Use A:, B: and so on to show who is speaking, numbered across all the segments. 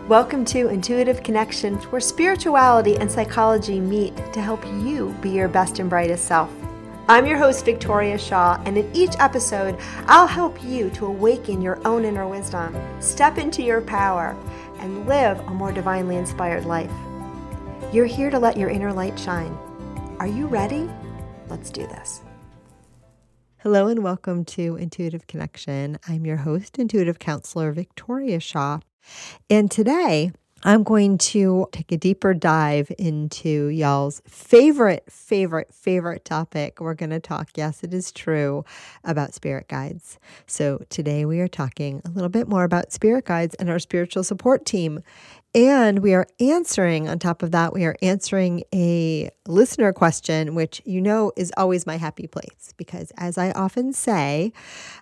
A: Welcome to Intuitive Connections, where spirituality and psychology meet to help you be your best and brightest self. I'm your host, Victoria Shaw, and in each episode, I'll help you to awaken your own inner wisdom, step into your power, and live a more divinely inspired life. You're here to let your inner light shine. Are you ready? Let's do this. Hello and welcome to Intuitive Connection. I'm your host, intuitive counselor Victoria Shaw. And today I'm going to take a deeper dive into y'all's favorite topic. We're going to talk, yes, it is true, about spirit guides. So today we are talking a little bit more about spirit guides and our spiritual support team. And we are answering, on top of that, we are answering a listener question, which you know is always my happy place. Because as I often say,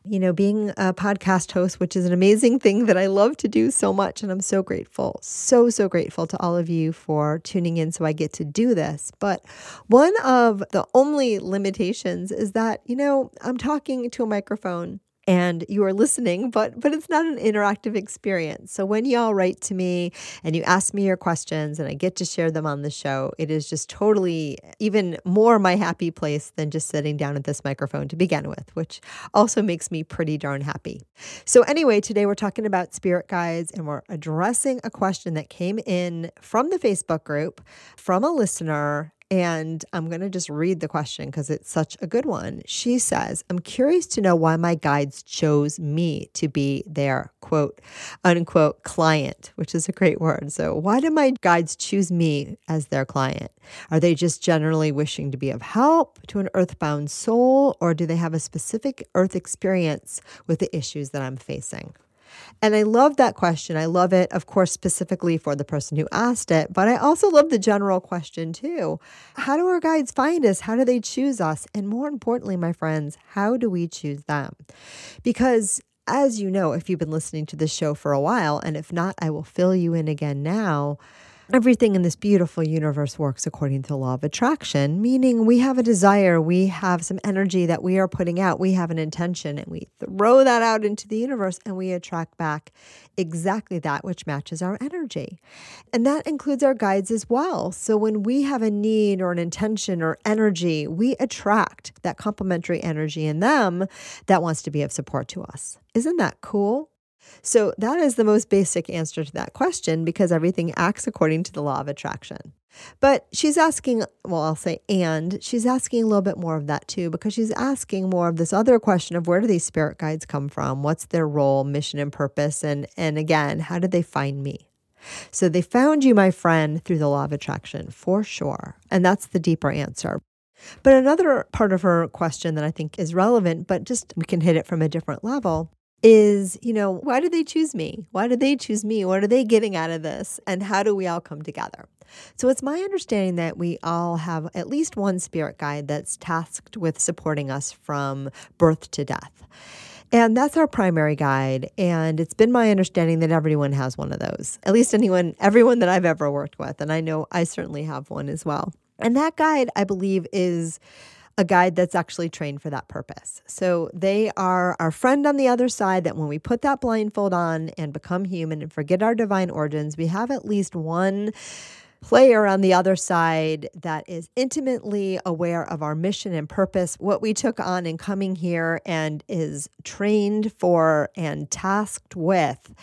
A: being a podcast host, which is an amazing thing that I love to do so much, and I'm so grateful, so grateful to all of you for tuning in so I get to do this. But one of the only limitations is that, I'm talking to a microphone and you are listening, but it's not an interactive experience. So when y'all write to me and you ask me your questions and I get to share them on the show, it is just totally even more my happy place than just sitting down at this microphone to begin with, which also makes me pretty darn happy. So anyway, today we're talking about spirit guides and we're addressing a question that came in from the Facebook group from a listener. And I'm going to just read the question because it's such a good one. She says, I'm curious to know why my guides chose me to be their quote, unquote, client, which is a great word. So why do my guides choose me as their client? Are they just generally wishing to be of help to an earthbound soul, or do they have a specific earth experience with the issues that I'm facing? And I love that question. I love it, of course, specifically for the person who asked it, but I also love the general question too. How do our guides find us? How do they choose us? And more importantly, my friends, how do we choose them? Because as you know, if you've been listening to this show for a while, and if not, I will fill you in again now. Everything in this beautiful universe works according to the law of attraction, meaning we have a desire, we have some energy that we are putting out, we have an intention, and we throw that out into the universe and we attract back exactly that which matches our energy. And that includes our guides as well. So when we have a need or an intention or energy, we attract that complementary energy in them that wants to be of support to us. Isn't that cool? So that is the most basic answer to that question, because everything acts according to the law of attraction. But she's asking, she's asking a little bit more of that too, because she's asking more of this other question of where do these spirit guides come from? What's their role, mission, and purpose? And again, how did they find me? So they found you, my friend, through the law of attraction, for sure. And that's the deeper answer. But another part of her question that I think is relevant, but just we can hit it from a different level, is, why did they choose me? Why did they choose me? What are they getting out of this? And how do we all come together? So it's my understanding that we all have at least one spirit guide that's tasked with supporting us from birth to death. And that's our primary guide. And it's been my understanding that everyone has one of those, at least everyone that I've ever worked with. And I know I certainly have one as well. And that guide, I believe, is a guide that's actually trained for that purpose. So they are our friend on the other side, that when we put that blindfold on and become human and forget our divine origins, we have at least one player on the other side that is intimately aware of our mission and purpose, what we took on in coming here, and is trained for and tasked with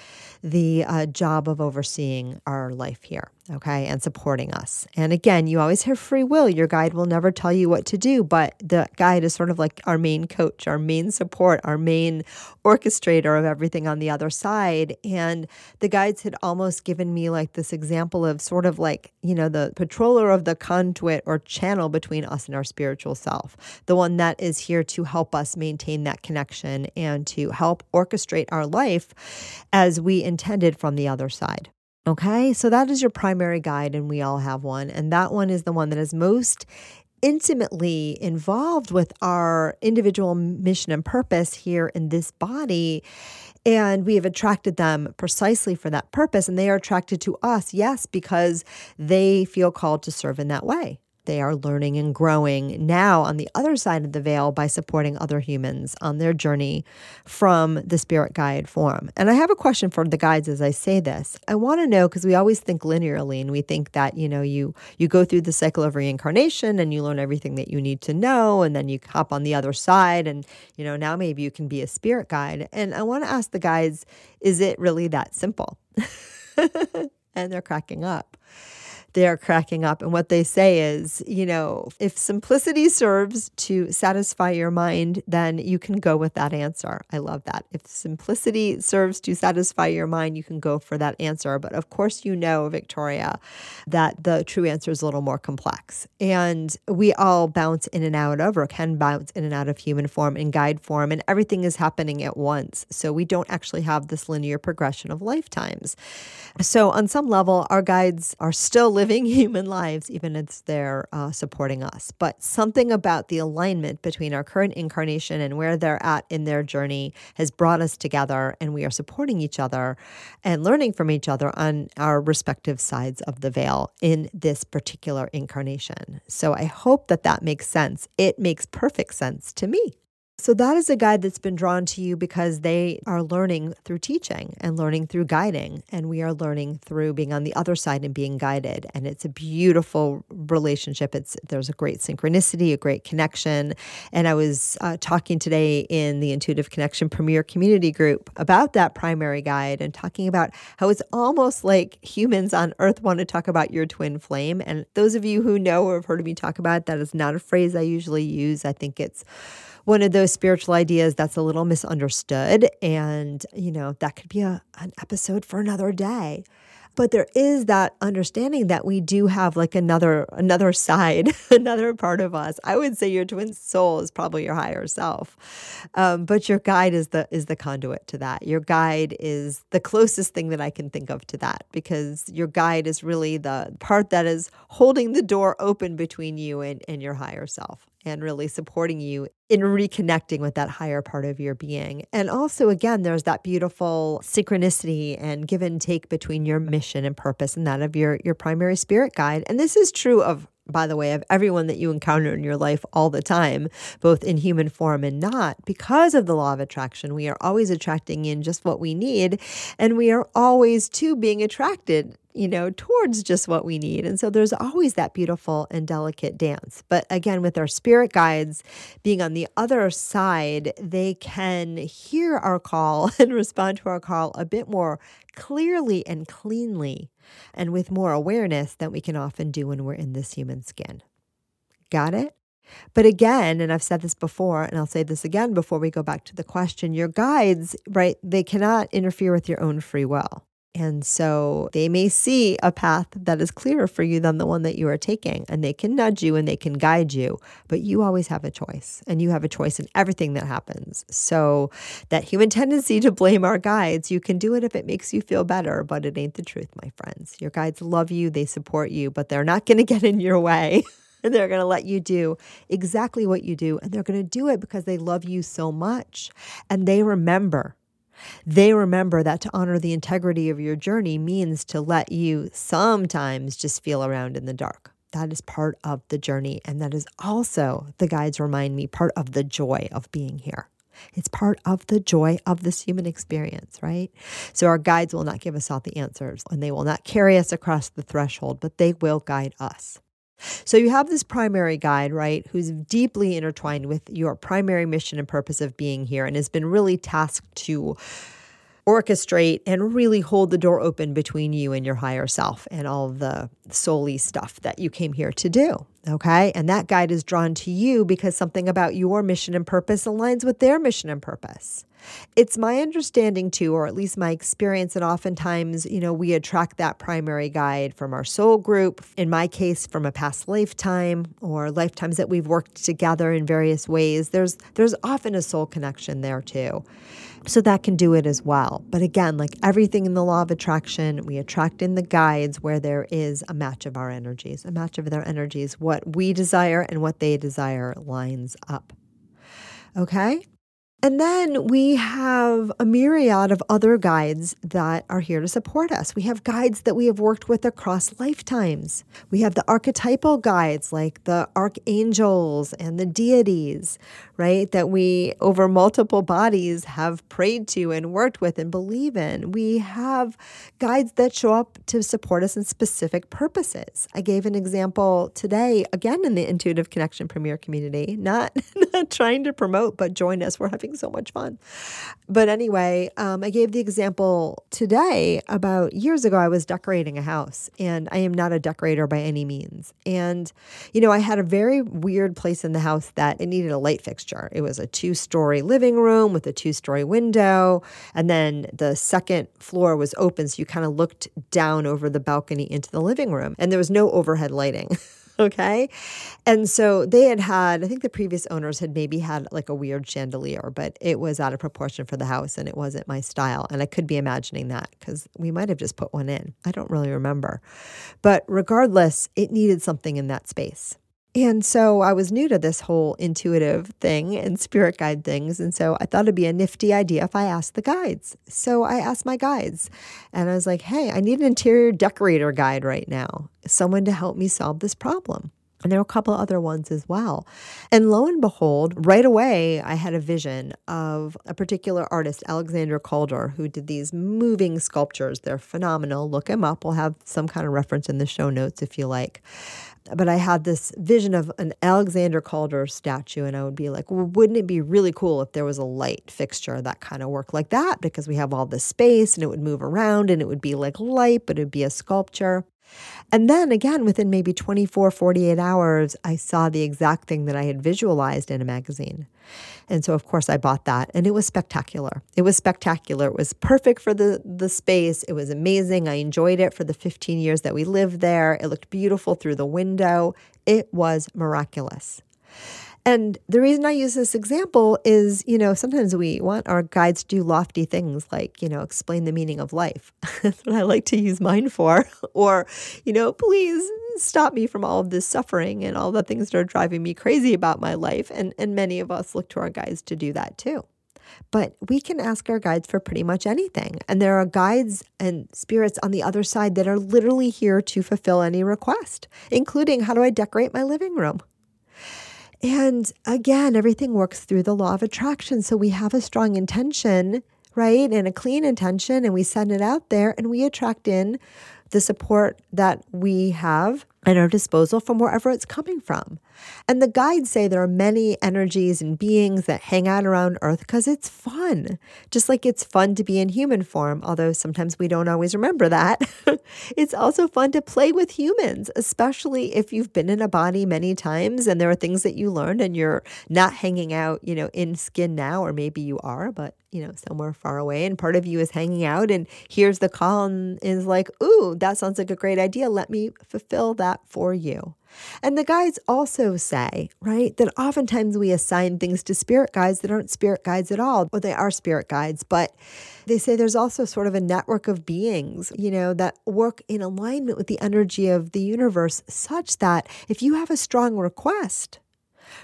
A: the job of overseeing our life here. Okay, and supporting us. And again, you always have free will. Your guide will never tell you what to do, but the guide is sort of like our main coach, our main support, our main orchestrator of everything on the other side. And the guides had almost given me like this example of sort of like, the patroller of the conduit or channel between us and our spiritual self, the one that is here to help us maintain that connection and to help orchestrate our life as we intended from the other side. Okay, so that is your primary guide, and we all have one. And that one is the one that is most intimately involved with our individual mission and purpose here in this body. And we have attracted them precisely for that purpose. And they are attracted to us, yes, because they feel called to serve in that way. they are learning and growing now on the other side of the veil by supporting other humans on their journey from the spirit guide form. And I have a question for the guides as I say this. I want to know, because we always think linearly and we think that, you go through the cycle of reincarnation and you learn everything that you need to know, and then you hop on the other side and, now maybe you can be a spirit guide. And I want to ask the guides, is it really that simple? And they're cracking up. They're cracking up. And what they say is, if simplicity serves to satisfy your mind, then you can go with that answer. I love that. If simplicity serves to satisfy your mind, you can go for that answer. But of course, Victoria, that the true answer is a little more complex. And we all bounce in and out of, or can bounce in and out of human form and guide form, and everything is happening at once. So we don't actually have this linear progression of lifetimes. So on some level, our guides are still living human lives, even as they're supporting us. But something about the alignment between our current incarnation and where they're at in their journey has brought us together, and we are supporting each other and learning from each other on our respective sides of the veil in this particular incarnation. So I hope that makes sense. It makes perfect sense to me. So that is a guide that's been drawn to you because they are learning through teaching and learning through guiding. And we are learning through being on the other side and being guided. And it's a beautiful relationship. There's a great synchronicity, a great connection. And I was talking today in the Intuitive Connection Premier Community Group about that primary guide and talking about how it's almost like humans on Earth want to talk about your twin flame. And those of you who know or have heard me talk about it, that is not a phrase I usually use. I think it's one of those spiritual ideas that's a little misunderstood. And, that could be an episode for another day. But there is that understanding that we do have like another side, another part of us. I would say your twin soul is probably your higher self. But your guide is the conduit to that. Your guide is the closest thing that I can think of to that, because your guide is really the part that is holding the door open between you and your higher self, and really supporting you in reconnecting with that higher part of your being. And also, again, there's that beautiful synchronicity and give and take between your mission and purpose and that of your primary spirit guide. And this is true of, by the way, of everyone that you encounter in your life all the time, both in human form and not. Because of the law of attraction, we are always attracting in just what we need. And we are always, too, being attracted towards just what we need. And so there's always that beautiful and delicate dance. But again, with our spirit guides being on the other side, they can hear our call and respond to our call a bit more clearly and cleanly, and with more awareness than we can often do when we're in this human skin. Got it? But again, and I've said this before, and I'll say this again before we go back to the question, your guides, right, they cannot interfere with your own free will. And so they may see a path that is clearer for you than the one that you are taking, and they can nudge you and they can guide you, but you always have a choice, and you have a choice in everything that happens. So that human tendency to blame our guides, you can do it if it makes you feel better, but it ain't the truth, my friends. Your guides love you, they support you, but they're not going to get in your way. And they're going to let you do exactly what you do, and they're going to do it because they love you so much. And they remember that to honor the integrity of your journey means to let you sometimes just feel around in the dark. That is part of the journey. And that is also, the guides remind me, part of the joy of being here. It's part of the joy of this human experience, right? So our guides will not give us all the answers, and they will not carry us across the threshold, but they will guide us. So you have this primary guide, right, who's deeply intertwined with your primary mission and purpose of being here, and has been really tasked to orchestrate and really hold the door open between you and your higher self and all of the soul-y stuff that you came here to do, okay? And that guide is drawn to you because something about your mission and purpose aligns with their mission and purpose. It's my understanding too, or at least my experience, that oftentimes, we attract that primary guide from our soul group, in my case, from a past lifetime or lifetimes that we've worked together in various ways. There's often a soul connection there too. So that can do it as well. But again, like everything in the law of attraction, we attract in the guides where there is a match of our energies, a match of their energies. What we desire and what they desire lines up. Okay? And then we have a myriad of other guides that are here to support us. We have guides that we have worked with across lifetimes. We have the archetypal guides like the archangels and the deities, right? That we over multiple bodies have prayed to and worked with and believe in. We have guides that show up to support us in specific purposes. I gave an example today, again, in the Intuitive Connection Premier community, not trying to promote, but join us. We're having so much fun. But anyway, I gave the example today about years ago, I was decorating a house, and I am not a decorator by any means. And, I had a very weird place in the house that it needed a light fixture. It was a 2-story living room with a 2-story window. And then the second floor was open. So you kind of looked down over the balcony into the living room, and there was no overhead lighting. Okay. And so they had, I think the previous owners had maybe had like a weird chandelier, but it was out of proportion for the house and it wasn't my style. And I could be imagining that because we might have just put one in. I don't really remember. But regardless, it needed something in that space. And so I was new to this whole intuitive thing and spirit guide things. And so I thought it'd be a nifty idea if I asked the guides. So I asked my guides and I was like, hey, I need an interior decorator guide right now, someone to help me solve this problem. And there were a couple other ones as well. And lo and behold, right away, I had a vision of a particular artist, Alexander Calder, who did these moving sculptures. They're phenomenal. Look him up. We'll have some kind of reference in the show notes if you like. But I had this vision of an Alexander Calder statue, and I would be like, well, wouldn't it be really cool if there was a light fixture that kind of worked like that? Because we have all this space and it would move around and it would be like light, but it'd be a sculpture. And then again, within maybe 24, 48 hours, I saw the exact thing that I had visualized in a magazine. And so, of course, I bought that, and it was spectacular. It was spectacular. It was perfect for the space. It was amazing. I enjoyed it for the 15 years that we lived there. It looked beautiful through the window. It was miraculous. And the reason I use this example is, sometimes we want our guides to do lofty things like, explain the meaning of life. That's what I like to use mine for. Or, please stop me from all of this suffering and all the things that are driving me crazy about my life. And many of us look to our guides to do that too. But we can ask our guides for pretty much anything. And there are guides and spirits on the other side that are literally here to fulfill any request, including how do I decorate my living room? And again, everything works through the law of attraction. So we have a strong intention, right? And a clean intention, and we send it out there and we attract in the support that we have at our disposal from wherever it's coming from. And the guides say there are many energies and beings that hang out around Earth because it's fun. Just like it's fun to be in human form, although sometimes we don't always remember that. It's also fun to play with humans, especially if you've been in a body many times and there are things that you learned and you're not hanging out, in skin now, or maybe you are, but somewhere far away, and part of you is hanging out and hears the call and is like, ooh, that sounds like a great idea. Let me fulfill that for you. And the guides also say, right, that oftentimes we assign things to spirit guides that aren't spirit guides at all, or they are spirit guides, but they say there's also sort of a network of beings, that work in alignment with the energy of the universe such that if you have a strong request,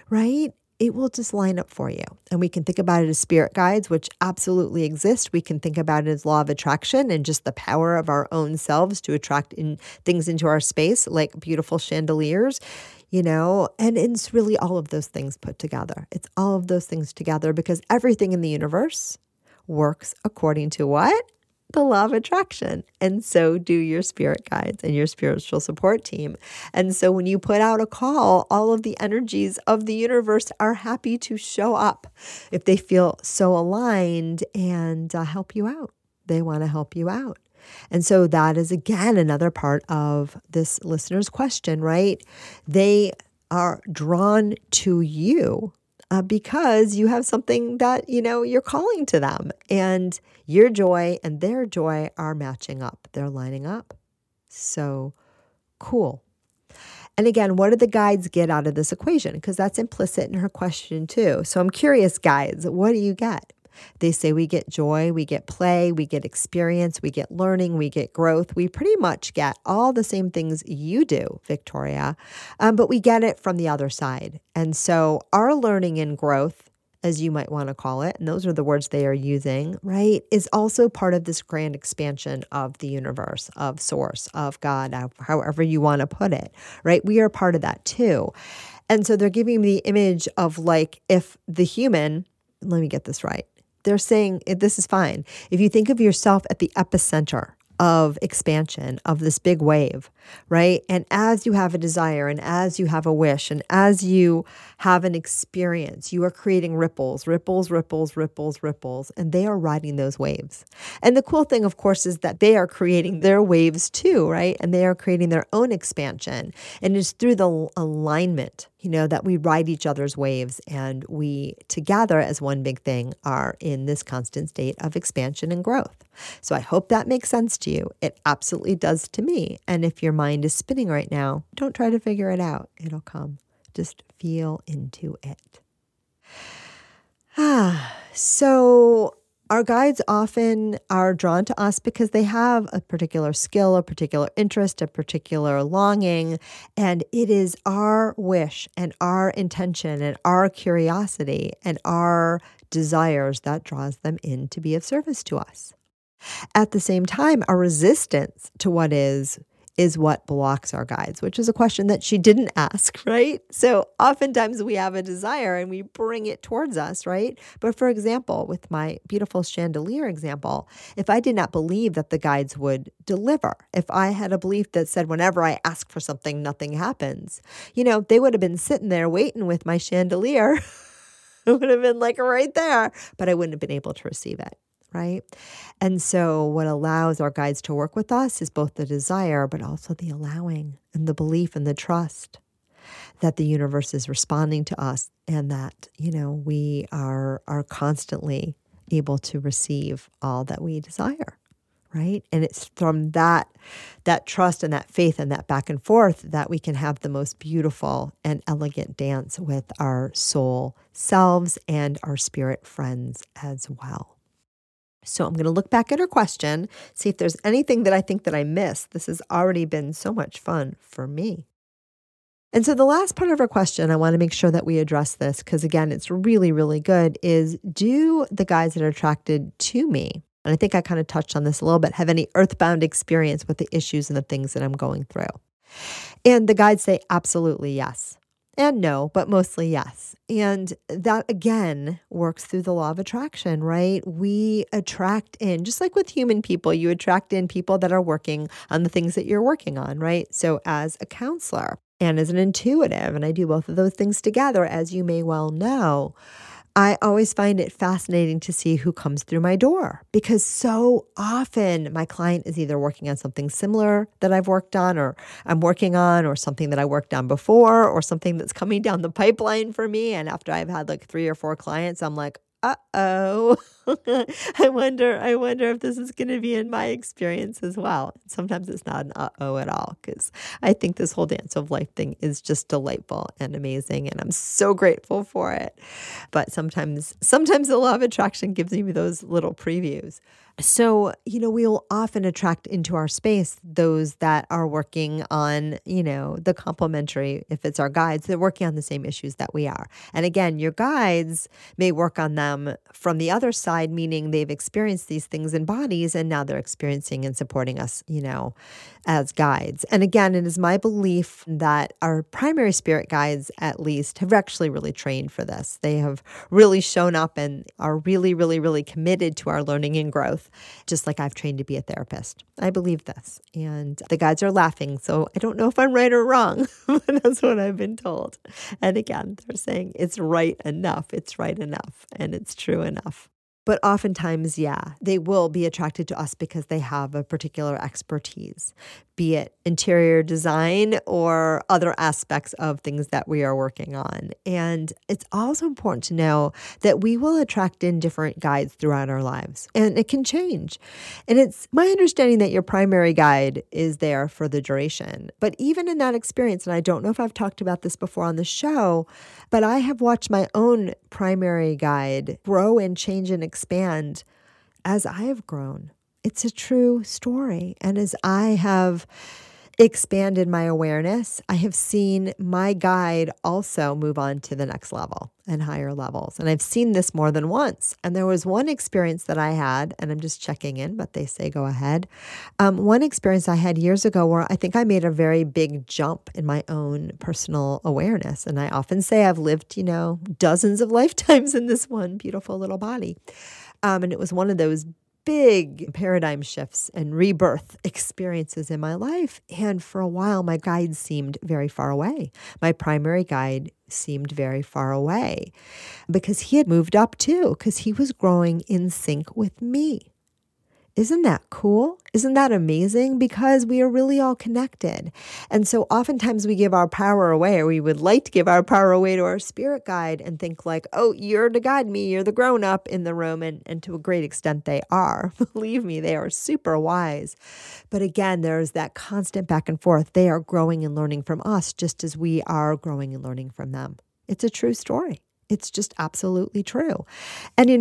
A: right, it will just line up for you. And we can think about it as spirit guides, which absolutely exist. We can think about it as law of attraction and just the power of our own selves to attract in things into our space, like beautiful chandeliers, and it's really all of those things put together. It's all of those things together because everything in the universe works according to what? The law of attraction. And so do your spirit guides and your spiritual support team. And so when you put out a call, all of the energies of the universe are happy to show up if they feel so aligned and help you out. They want to help you out. And so that is, again, another part of this listener's question, right? They are drawn to you because you have something that, you're calling to them, and your joy and their joy are matching up. They're lining up. So cool. And again, what do the guides get out of this equation? Because that's implicit in her question too. So I'm curious, guides, what do you get? They say we get joy, we get play, we get experience, we get learning, we get growth. We pretty much get all the same things you do, Victoria, but we get it from the other side. And so our learning and growth as you might want to call it, and those are the words they are using, right, is also part of this grand expansion of the universe, of source, of God, however you want to put it, right? We are part of that too. And so they're giving me the image of like if the human, let me get this right. They're saying this is fine. If you think of yourself at the epicenter of expansion of this big wave, right? And as you have a desire and as you have a wish and as you have an experience, you are creating ripples, ripples, ripples, ripples, ripples, and they are riding those waves. And the cool thing, of course, is that they are creating their waves too, right? And they are creating their own expansion. And it's through the alignment, that we ride each other's waves and we together as one big thing are in this constant state of expansion and growth. So I hope that makes sense to you. It absolutely does to me. And if your mind is spinning right now, don't try to figure it out. It'll come. Just feel into it. So our guides often are drawn to us because they have a particular skill, a particular interest, a particular longing, and it is our wish and our intention and our curiosity and our desires that draws them in to be of service to us. At the same time, our resistance to what is what blocks our guides, which is a question that she didn't ask, right? So oftentimes we have a desire and we bring it towards us, right? But for example, with my beautiful chandelier example, if I did not believe that the guides would deliver, if I had a belief that said whenever I ask for something, nothing happens, they would have been sitting there waiting with my chandelier. It would have been like right there, but I wouldn't have been able to receive it. Right? And so what allows our guides to work with us is both the desire, but also the allowing and the belief and the trust that the universe is responding to us and that, we are constantly able to receive all that we desire. Right? And it's from that trust and that faith and that back and forth that we can have the most beautiful and elegant dance with our soul selves and our spirit friends as well. So I'm going to look back at her question, see if there's anything that I think that I missed. This has already been so much fun for me. And so the last part of her question, I want to make sure that we address this because again, it's really, really good, is do the guys that are attracted to me, and I think I kind of touched on this a little bit, have any earthbound experience with the issues and the things that I'm going through? And the guides say absolutely yes. And no, but mostly yes. And that, again, works through the law of attraction, right? We attract in, just like with human people, you attract in people that are working on the things that you're working on, right? So as a counselor and as an intuitive, and I do both of those things together, as you may well know, I always find it fascinating to see who comes through my door because so often my client is either working on something similar that I've worked on or I'm working on or something that I worked on before or something that's coming down the pipeline for me. And after I've had like 3 or 4 clients, I'm like, uh-oh, I wonder if this is going to be in my experience as well. Sometimes it's not an uh-oh at all because I think this whole dance of life thing is just delightful and amazing and I'm so grateful for it. But sometimes the law of attraction gives me those little previews. So, we'll often attract into our space those that are working on, the complementary, if it's our guides, they're working on the same issues that we are. And again, your guides may work on them from the other side, meaning they've experienced these things in bodies and now they're experiencing and supporting us, as guides. And again, it is my belief that our primary spirit guides, at least, have actually really trained for this. They have really shown up and are really, really, really committed to our learning and growth. Just like I've trained to be a therapist. I believe this. And the guides are laughing. So I don't know if I'm right or wrong, but that's what I've been told. And again, they're saying it's right enough. It's right enough. And it's true enough. But oftentimes, they will be attracted to us because they have a particular expertise, be it interior design or other aspects of things that we are working on. And it's also important to know that we will attract in different guides throughout our lives, and it can change. And it's my understanding that your primary guide is there for the duration. But even in that experience, and I don't know if I've talked about this before on the show, but I have watched my own primary guide grow and change and expand as I have grown. It's a true story. And as I have expanded my awareness. I have seen my guide also move on to the next level and higher levels. And I've seen this more than once. And there was one experience that I had, and I'm just checking in, but they say go ahead. One experience I had years ago where I think I made a very big jump in my own personal awareness. And I often say I've lived, dozens of lifetimes in this one beautiful little body. And it was one of those big paradigm shifts and rebirth experiences in my life. And for a while, my guide seemed very far away. My primary guide seemed very far away because he had moved up too, because he was growing in sync with me. Isn't that cool? Isn't that amazing? Because we are really all connected. And so oftentimes we give our power away, or we would like to give our power away to our spirit guide and think like, oh, you're to guide me, you're the grown up in the room. And to a great extent they are. Believe me, they are super wise. But again, there's that constant back and forth. They are growing and learning from us just as we are growing and learning from them. It's a true story. It's just absolutely true. And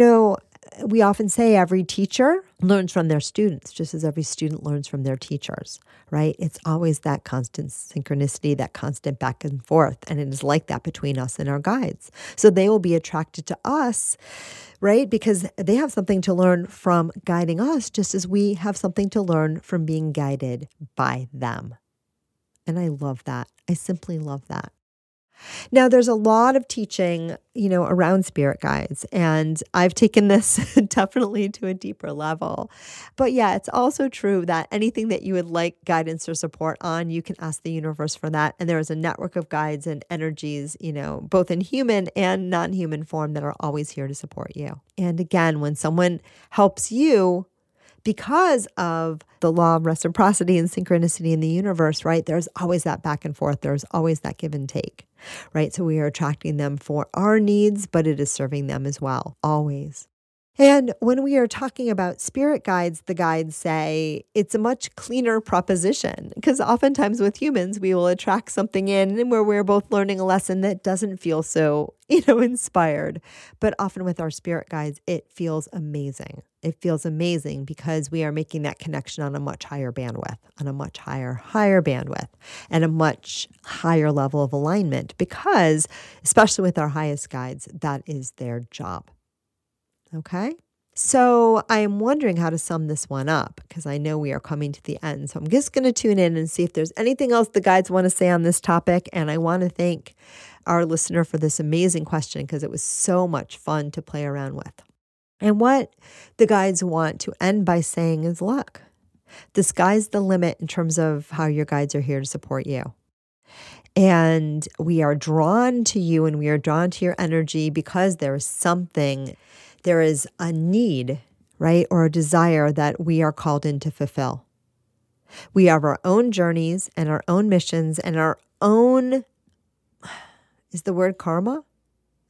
A: we often say every teacher learns from their students, just as every student learns from their teachers, right? It's always that constant synchronicity, that constant back and forth. And it is like that between us and our guides. So they will be attracted to us, right? Because they have something to learn from guiding us, just as we have something to learn from being guided by them. And I love that. I simply love that. Now, there's a lot of teaching, around spirit guides, and I've taken this definitely to a deeper level. But yeah, it's also true that anything that you would like guidance or support on, you can ask the universe for that. And there is a network of guides and energies, both in human and non-human form that are always here to support you. And again, when someone helps you, because of the law of reciprocity and synchronicity in the universe, right? There's always that back and forth. There's always that give and take, right? So we are attracting them for our needs, but it is serving them as well, always. And when we are talking about spirit guides, the guides say it's a much cleaner proposition, because oftentimes with humans, we will attract something in where we're both learning a lesson that doesn't feel so, inspired. But often with our spirit guides, it feels amazing. It feels amazing because we are making that connection on a much higher bandwidth, on a much higher bandwidth, and a much higher level of alignment, because especially with our highest guides, that is their job. Okay. So I am wondering how to sum this one up, because I know we are coming to the end. So I'm just going to tune in and see if there's anything else the guides want to say on this topic. And I want to thank our listener for this amazing question, because it was so much fun to play around with. And what the guides want to end by saying is, look, the sky's the limit in terms of how your guides are here to support you. And we are drawn to you, and we are drawn to your energy because there is a need, right? Or a desire that we are called in to fulfill. We have our own journeys and our own missions and our own, is the word karma?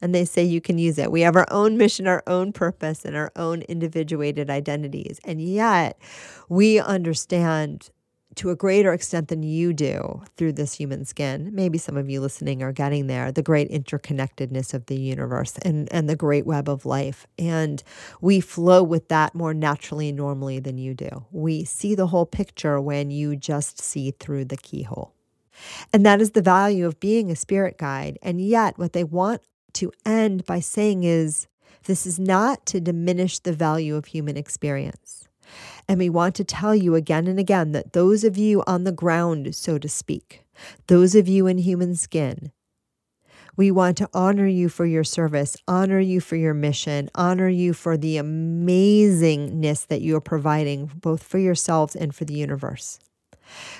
A: And they say you can use it. We have our own mission, our own purpose, and our own individuated identities. And yet we understand to a greater extent than you do through this human skin. Maybe some of you listening are getting there, the great interconnectedness of the universe and the great web of life. And we flow with that more naturally and normally than you do. We see the whole picture when you just see through the keyhole. And that is the value of being a spirit guide. And yet what they want to end by saying is, this is not to diminish the value of human experience. And we want to tell you again and again that those of you on the ground, so to speak, those of you in human skin, we want to honor you for your service, honor you for your mission, honor you for the amazingness that you are providing both for yourselves and for the universe.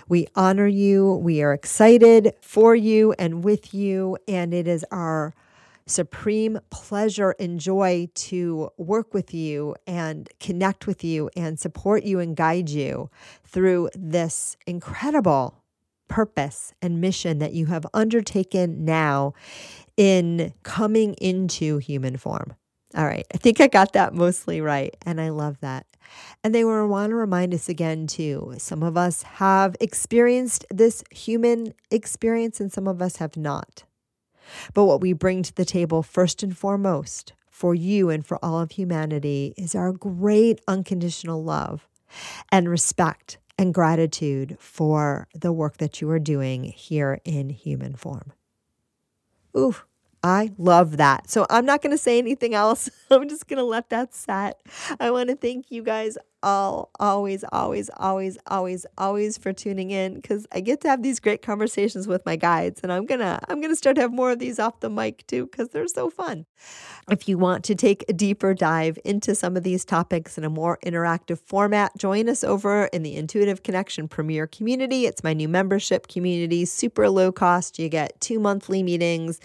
A: We honor you. We are excited for you and with you. And it is our supreme pleasure and joy to work with you and connect with you and support you and guide you through this incredible purpose and mission that you have undertaken now in coming into human form. All right. I think I got that mostly right. And I love that. And they want to remind us again, too. Some of us have experienced this human experience and some of us have not. But what we bring to the table first and foremost for you and for all of humanity is our great unconditional love and respect and gratitude for the work that you are doing here in human form. Ooh, I love that. So I'm not going to say anything else. I'm just going to let that set. I want to thank you guys all always for tuning in, because I get to have these great conversations with my guides, and I'm gonna start to have more of these off the mic too, because they're so fun. If you want to take a deeper dive into some of these topics in a more interactive format, join us over in the Intuitive Connection Premier Community. It's my new membership community, super low cost. You get 2 monthly meetings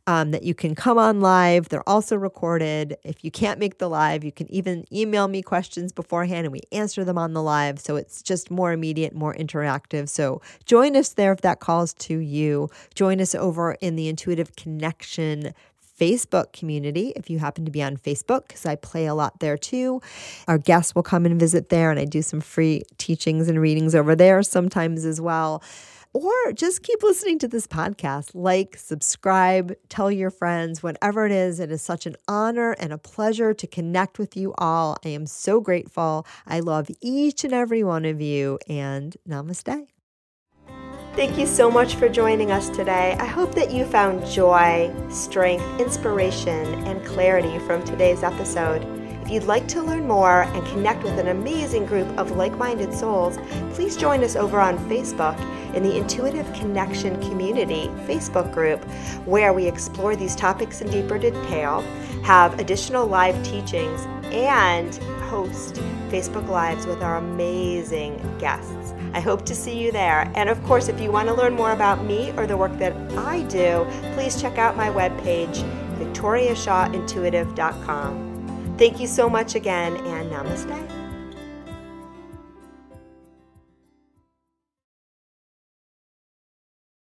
A: that you can come on live. They're also recorded. If you can't make the live, you can even email me questions beforehand and we answer them on the live. So it's just more immediate, more interactive. So join us there if that calls to you. Join us over in the Intuitive Connection Facebook community if you happen to be on Facebook, because I play a lot there too. Our guests will come and visit there, and I do some free teachings and readings over there sometimes as well. Or just keep listening to this podcast. Like, subscribe, tell your friends, whatever it is such an honor and a pleasure to connect with you all. I am so grateful. I love each and every one of you, and namaste. Thank you so much for joining us today. I hope that you found joy, strength, inspiration, and clarity from today's episode. If you'd like to learn more and connect with an amazing group of like-minded souls, please join us over on Facebook in the Intuitive Connection Community Facebook group, where we explore these topics in deeper detail, have additional live teachings, and host Facebook Lives with our amazing guests. I hope to see you there. And of course, if you want to learn more about me or the work that I do, please check out my webpage, victoriashawintuitive.com. Thank you so much again, and namaste.